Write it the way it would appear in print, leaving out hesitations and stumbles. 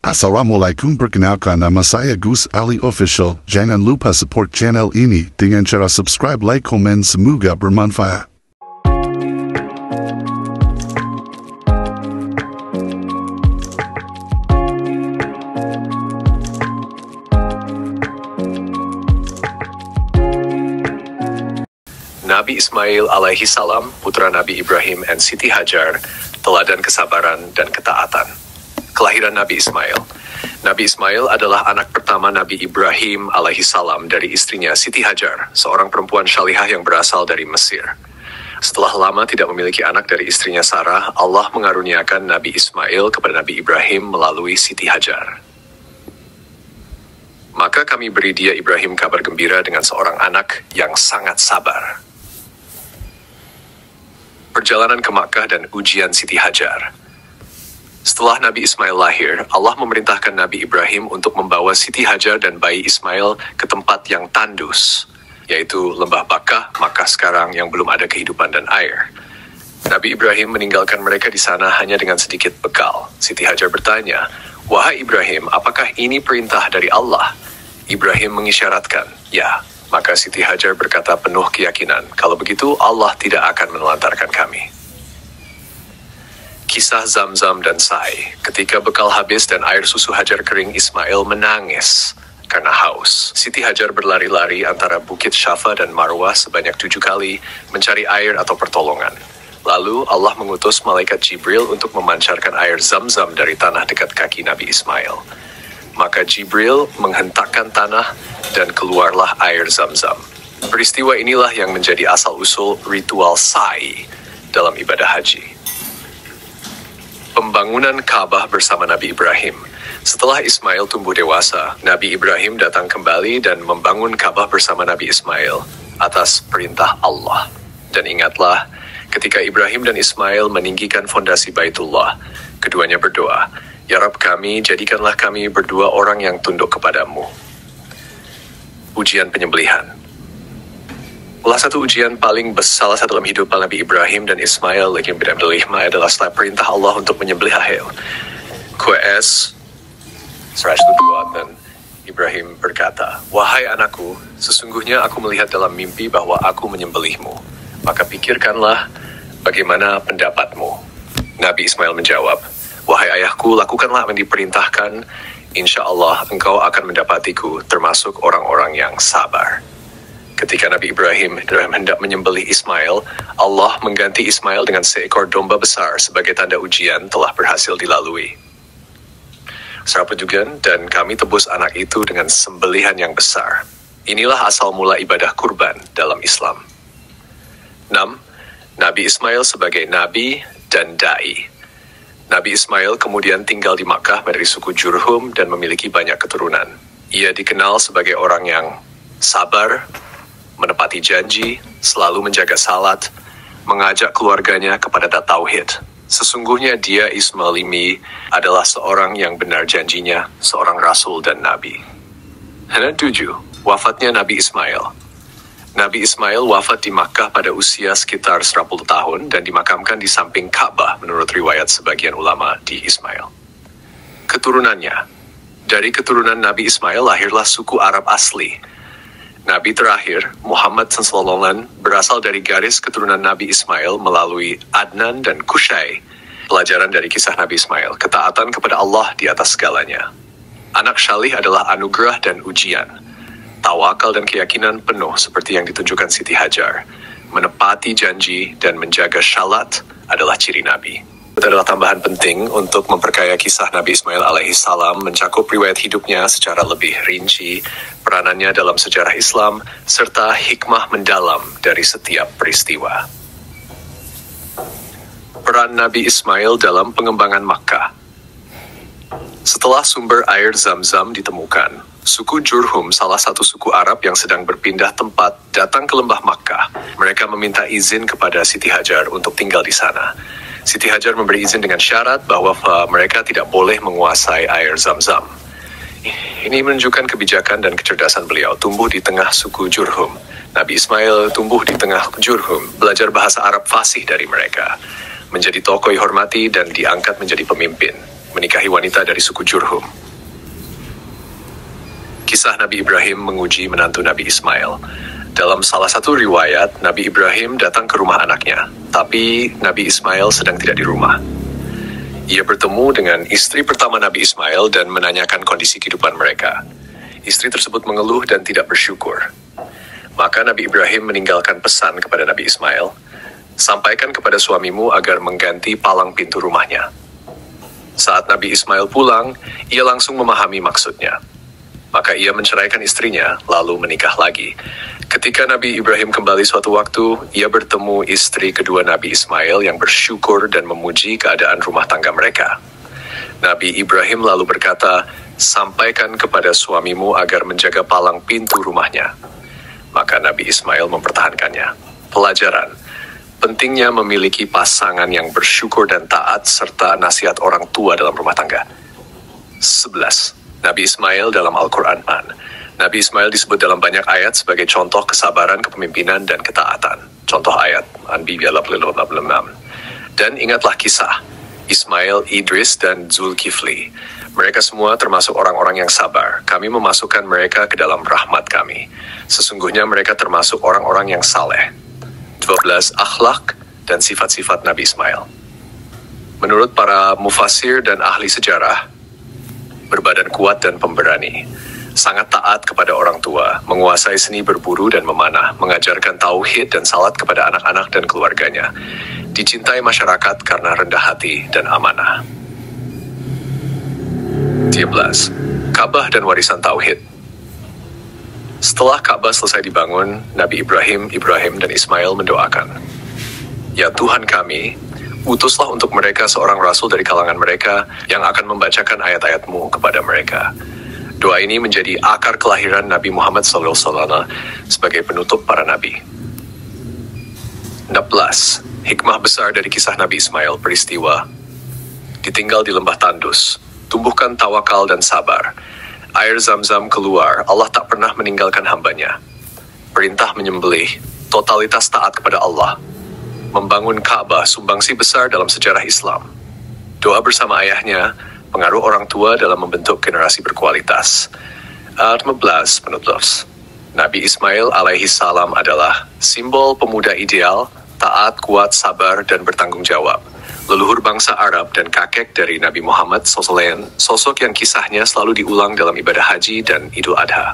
Assalamualaikum, perkenalkan nama saya Gus Ali Official. Jangan lupa support channel ini dengan cara subscribe, like, komen, semoga bermanfaat. Nabi Ismail alaihi salam, putra Nabi Ibrahim dan Siti Hajar, teladan kesabaran dan ketaatan. Kelahiran Nabi Ismail. Nabi Ismail adalah anak pertama Nabi Ibrahim alaihi salam dari istrinya Siti Hajar, seorang perempuan syalihah yang berasal dari Mesir. Setelah lama tidak memiliki anak dari istrinya Sarah, Allah mengaruniakan Nabi Ismail kepada Nabi Ibrahim melalui Siti Hajar. Maka kami beri dia Ibrahim kabar gembira dengan seorang anak yang sangat sabar. Perjalanan ke Makkah dan ujian Siti Hajar. Setelah Nabi Ismail lahir, Allah memerintahkan Nabi Ibrahim untuk membawa Siti Hajar dan bayi Ismail ke tempat yang tandus, yaitu Lembah Bakkah, Makkah sekarang yang belum ada kehidupan dan air. Nabi Ibrahim meninggalkan mereka di sana hanya dengan sedikit bekal. Siti Hajar bertanya, "Wahai Ibrahim, apakah ini perintah dari Allah?" Ibrahim mengisyaratkan, "Ya." Maka Siti Hajar berkata penuh keyakinan, "Kalau begitu Allah tidak akan menelantarkan kami." Kisah Zamzam dan Sai. Ketika bekal habis dan air susu Hajar kering, Ismail menangis karena haus. Siti Hajar berlari-lari antara Bukit Syafa dan Marwah sebanyak 7 kali mencari air atau pertolongan. Lalu Allah mengutus malaikat Jibril untuk memancarkan air Zamzam dari tanah dekat kaki Nabi Ismail. Maka Jibril menghentakkan tanah dan keluarlah air Zamzam. Peristiwa inilah yang menjadi asal-usul ritual Sa'i dalam ibadah haji. Pembangunan Ka'bah bersama Nabi Ibrahim. Setelah Ismail tumbuh dewasa, Nabi Ibrahim datang kembali dan membangun Ka'bah bersama Nabi Ismail atas perintah Allah. Dan ingatlah, ketika Ibrahim dan Ismail meninggikan fondasi Baitullah, keduanya berdoa, "Ya Rabb kami, jadikanlah kami berdua orang yang tunduk kepadamu." Ujian penyembelihan. Salah satu ujian paling besar dalam hidup Nabi Ibrahim dan Ismail lagi berdalihma adalah setelah perintah Allah untuk menyembelih Hahil. QS 102 dan Ibrahim berkata, "Wahai anakku, sesungguhnya aku melihat dalam mimpi bahwa aku menyembelihmu. Maka pikirkanlah bagaimana pendapatmu." Nabi Ismail menjawab, "Wahai ayahku, lakukanlah yang diperintahkan. Insya Allah engkau akan mendapatiku termasuk orang-orang yang sabar." Ketika Nabi Ibrahim hendak menyembelih Ismail, Allah mengganti Ismail dengan seekor domba besar sebagai tanda ujian telah berhasil dilalui. Serapejugan, dan kami tebus anak itu dengan sembelihan yang besar. Inilah asal mula ibadah kurban dalam Islam. 6. Nabi Ismail sebagai Nabi dan Da'i. Nabi Ismail kemudian tinggal di Makkah dari suku Jurhum dan memiliki banyak keturunan. Ia dikenal sebagai orang yang sabar, menepati janji, selalu menjaga salat, mengajak keluarganya kepada tauhid. Sesungguhnya dia Ismailimi adalah seorang yang benar janjinya, seorang rasul dan nabi. 7. Wafatnya Nabi Ismail. Nabi Ismail wafat di Makkah pada usia sekitar 10 tahun dan dimakamkan di samping Ka'bah menurut riwayat sebagian ulama di Ismail. Keturunannya. Dari keturunan Nabi Ismail lahirlah suku Arab asli. Nabi terakhir, Muhammad SAW, berasal dari garis keturunan Nabi Ismail melalui Adnan dan Kushay. Pelajaran dari kisah Nabi Ismail, ketaatan kepada Allah di atas segalanya. Anak syalih adalah anugerah dan ujian. Tawakal dan keyakinan penuh seperti yang ditunjukkan Siti Hajar. Menepati janji dan menjaga syalat adalah ciri Nabi. Itu adalah tambahan penting untuk memperkaya kisah Nabi Ismail alaihi salam, mencakup riwayat hidupnya secara lebih rinci, peranannya dalam sejarah Islam, serta hikmah mendalam dari setiap peristiwa. Peran Nabi Ismail dalam pengembangan Makkah. Setelah sumber air Zamzam ditemukan, suku Jurhum, salah satu suku Arab yang sedang berpindah tempat, datang ke lembah Makkah. Mereka meminta izin kepada Siti Hajar untuk tinggal di sana. Siti Hajar memberi izin dengan syarat bahwa mereka tidak boleh menguasai air Zamzam. Ini menunjukkan kebijakan dan kecerdasan beliau, tumbuh di tengah suku Jurhum. Nabi Ismail tumbuh di tengah Jurhum, belajar bahasa Arab fasih dari mereka, menjadi tokoh dihormati dan diangkat menjadi pemimpin. menikahi wanita dari suku Jurhum. Kisah Nabi Ibrahim menguji menantu Nabi Ismail. Dalam salah satu riwayat, Nabi Ibrahim datang ke rumah anaknya, tapi Nabi Ismail sedang tidak di rumah. Ia bertemu dengan istri pertama Nabi Ismail dan menanyakan kondisi kehidupan mereka. Istri tersebut mengeluh dan tidak bersyukur. Maka Nabi Ibrahim meninggalkan pesan kepada Nabi Ismail, "Sampaikan kepada suamimu agar mengganti palang pintu rumahnya." Saat Nabi Ismail pulang, ia langsung memahami maksudnya. Maka ia menceraikan istrinya, lalu menikah lagi. Ketika Nabi Ibrahim kembali suatu waktu, ia bertemu istri kedua Nabi Ismail yang bersyukur dan memuji keadaan rumah tangga mereka. Nabi Ibrahim lalu berkata, "Sampaikan kepada suamimu agar menjaga palang pintu rumahnya." Maka Nabi Ismail mempertahankannya. Pelajaran: pentingnya memiliki pasangan yang bersyukur dan taat serta nasihat orang tua dalam rumah tangga. 11. Nabi Ismail dalam Al-Quran. Nabi Ismail disebut dalam banyak ayat sebagai contoh kesabaran, kepemimpinan, dan ketaatan. Contoh ayat, An-Anbiya 86. Dan ingatlah kisah Ismail, Idris, dan Zulkifli. Mereka semua termasuk orang-orang yang sabar. Kami memasukkan mereka ke dalam rahmat kami. Sesungguhnya mereka termasuk orang-orang yang saleh. 12. Akhlak dan sifat-sifat Nabi Ismail. Menurut para mufassir dan ahli sejarah, berbadan kuat dan pemberani, sangat taat kepada orang tua, menguasai seni berburu dan memanah, mengajarkan tauhid dan salat kepada anak-anak dan keluarganya, dicintai masyarakat karena rendah hati dan amanah. 13. Ka'bah dan warisan tauhid. Setelah Ka'bah selesai dibangun, Nabi Ibrahim, dan Ismail mendoakan, "Ya Tuhan kami, utuslah untuk mereka seorang rasul dari kalangan mereka yang akan membacakan ayat-ayat-Mu kepada mereka." Doa ini menjadi akar kelahiran Nabi Muhammad SAW sebagai penutup para nabi. 16. Hikmah besar dari kisah Nabi Ismail. Peristiwa: ditinggal di lembah tandus, tumbuhkan tawakal dan sabar. Air Zam-Zam keluar, Allah tak pernah meninggalkan hambanya. Perintah menyembelih, totalitas taat kepada Allah. Membangun Ka'bah, sumbangsi besar dalam sejarah Islam. Doa bersama ayahnya, pengaruh orang tua dalam membentuk generasi berkualitas. 15. Penutup. Nabi Ismail alaihi salam adalah simbol pemuda ideal, taat, kuat, sabar, dan bertanggung jawab. Leluhur bangsa Arab dan kakek dari Nabi Muhammad SAW, sosok yang kisahnya selalu diulang dalam ibadah haji dan Idul Adha.